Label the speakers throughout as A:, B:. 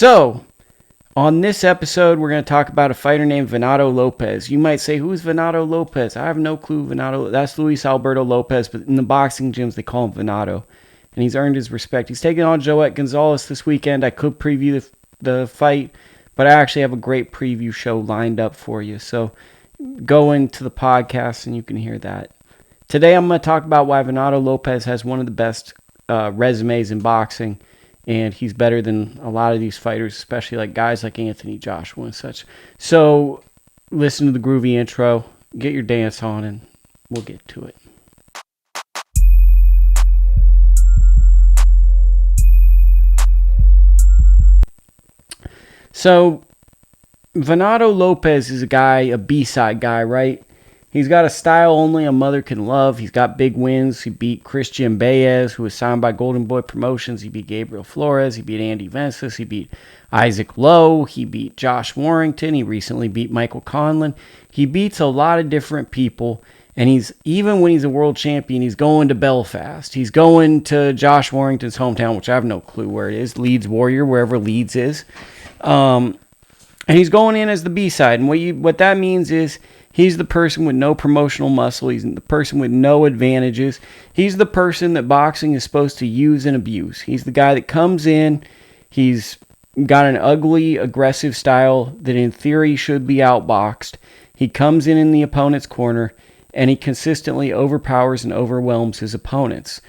A: So, on this episode, we're going to talk about a fighter named Venado Lopez. You might say, who's Venado Lopez? I have no clue. That's Luis Alberto Lopez, but in the boxing gyms, they call him Venado. And he's earned his respect. He's taking on Joet Gonzalez this weekend. I could preview the fight, but I actually have a great preview show lined up for you. So go into the podcast and you can hear that. Today I'm going to talk about why Venado Lopez has one of the best resumes in boxing. And he's better than a lot of these fighters, especially like guys like Anthony Joshua and such. So listen to the groovy intro, get your dance on, and we'll get to it. So Venado Lopez is a B-side guy, right? He's got a style only a mother can love. He's got big wins. He beat Christian Baez, who was signed by Golden Boy Promotions. He beat Gabriel Flores. He beat Andy Vences. He beat Isaac Lowe. He beat Josh Warrington. He recently beat Michael Conlon. He beats a lot of different people. And even when he's a world champion, he's going to Belfast. He's going to Josh Warrington's hometown, which I have no clue where it is. Leeds Warrior, wherever Leeds is. And he's going in as the B-side. And what that means is he's the person with no promotional muscle. He's the person with no advantages. He's the person that boxing is supposed to use and abuse. He's the guy that comes in. He's got an ugly, aggressive style that in theory should be outboxed. He comes in the opponent's corner, and he consistently overpowers and overwhelms his opponents.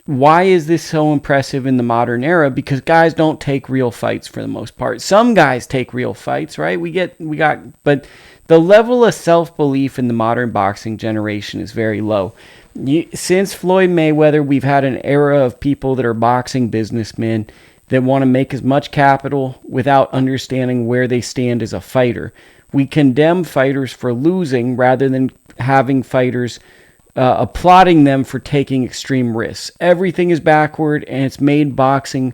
A: Why is this so impressive in the modern era? Because guys don't take real fights for the most part. Some guys take real fights, right? But the level of self-belief in the modern boxing generation is very low. Since Floyd Mayweather, we've had an era of people that are boxing businessmen that want to make as much capital without understanding where they stand as a fighter. We condemn fighters for losing rather than having fighters applauding them for taking extreme risks. Everything is backward, and it's made boxing,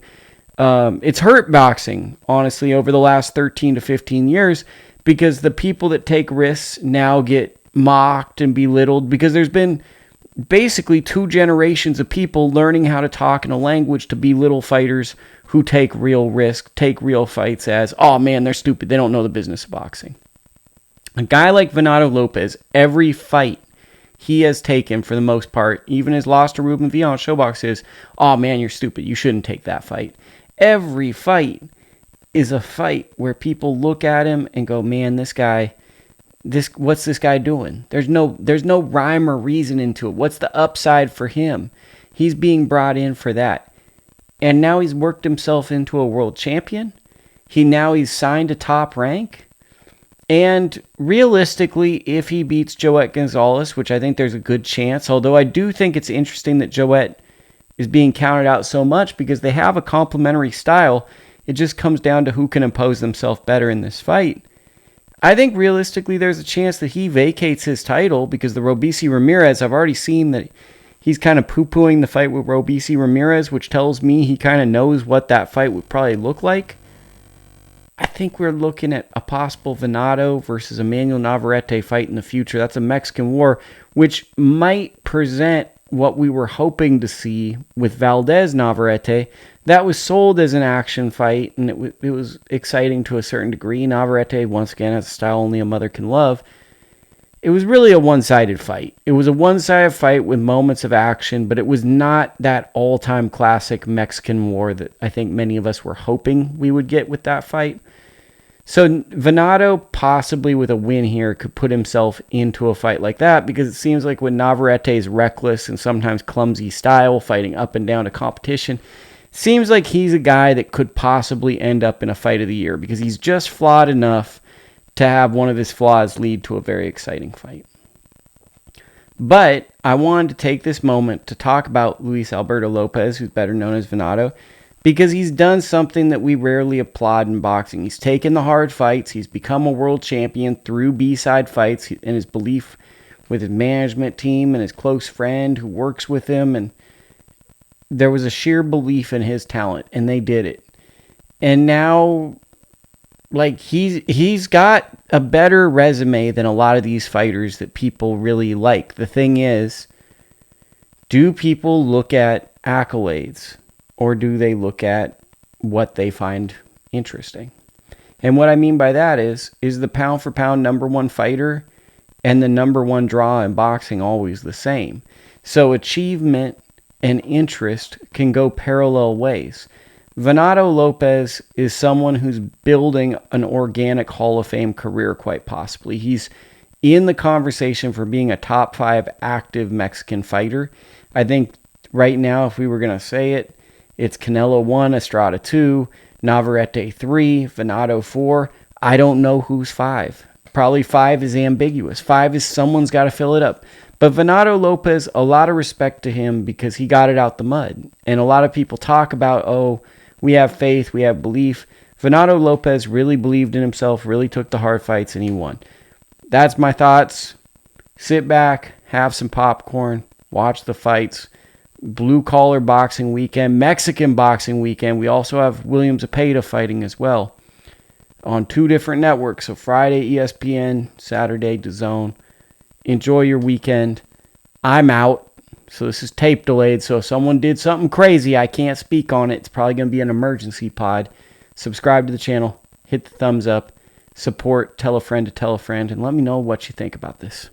A: it's hurt boxing, honestly, over the last 13 to 15 years, because the people that take risks now get mocked and belittled, because there's been basically 2 generations of people learning how to talk in a language to belittle fighters who take real risk, take real fights as, oh man, they're stupid, they don't know the business of boxing. A guy like Venado Lopez, every fight he has taken, for the most part, even his loss to Ruben Villa on Showbox, is, oh man, you're stupid, you shouldn't take that fight. Every fight is a fight where people look at him and go, man, what's this guy doing? There's no rhyme or reason into it. What's the upside for him? He's being brought in for that. And now he's worked himself into a world champion. He's signed a top rank. And realistically, if he beats Joet Gonzalez, which I think there's a good chance, although I do think it's interesting that Joet is being counted out so much because they have a complementary style. It just comes down to who can impose themselves better in this fight. I think realistically there's a chance that he vacates his title because the Robeisy Ramirez, I've already seen that he's kind of poo-pooing the fight with Robeisy Ramirez, which tells me he kind of knows what that fight would probably look like. I think we're looking at a possible Venado versus Emmanuel Navarrete fight in the future. That's a Mexican war, which might present what we were hoping to see with Valdez Navarrete. That was sold as an action fight, and it was exciting to a certain degree. Navarrete, once again, has a style only a mother can love. It was really a one-sided fight. It was a one-sided fight with moments of action, but it was not that all-time classic Mexican war that I think many of us were hoping we would get with that fight. So Venado, possibly with a win here, could put himself into a fight like that, because it seems like with Navarrete's reckless and sometimes clumsy style, fighting up and down to competition, seems like he's a guy that could possibly end up in a fight of the year, because he's just flawed enough to have one of his flaws lead to a very exciting fight. But I wanted to take this moment to talk about Luis Alberto Lopez, who's better known as Venado, because he's done something that we rarely applaud in boxing. He's taken the hard fights. He's become a world champion through B-side fights and his belief with his management team and his close friend who works with him. And there was a sheer belief in his talent, and they did it. And now, like, he's got a better resume than a lot of these fighters that people really like. The thing is, do people look at accolades, or do they look at what they find interesting. And what I mean by that is the pound for pound number one fighter and the number one draw in boxing always the same? So achievement and interest can go parallel ways. Venado Lopez is someone who's building an organic Hall of Fame career, quite possibly. He's in the conversation for being a top 5 active Mexican fighter. I think right now, if we were going to say it, it's Canelo 1, Estrada 2, Navarrete 3, Venado 4. I don't know who's 5. Probably 5 is ambiguous. 5 is someone's got to fill it up. But Venado Lopez, a lot of respect to him because he got it out the mud. And a lot of people talk about, oh, we have faith, we have belief. Venado Lopez really believed in himself, really took the hard fights, and he won. That's my thoughts. Sit back, have some popcorn, watch the fights. Blue collar boxing weekend, Mexican boxing weekend. We also have William Zepeda fighting as well on 2 different networks. So Friday ESPN, Saturday DAZN. Enjoy your weekend. I'm out. So this is tape delayed. So if someone did something crazy, I can't speak on it. It's probably going to be an emergency pod. Subscribe to the channel. Hit the thumbs up. Support. Tell a friend to tell a friend. And let me know what you think about this.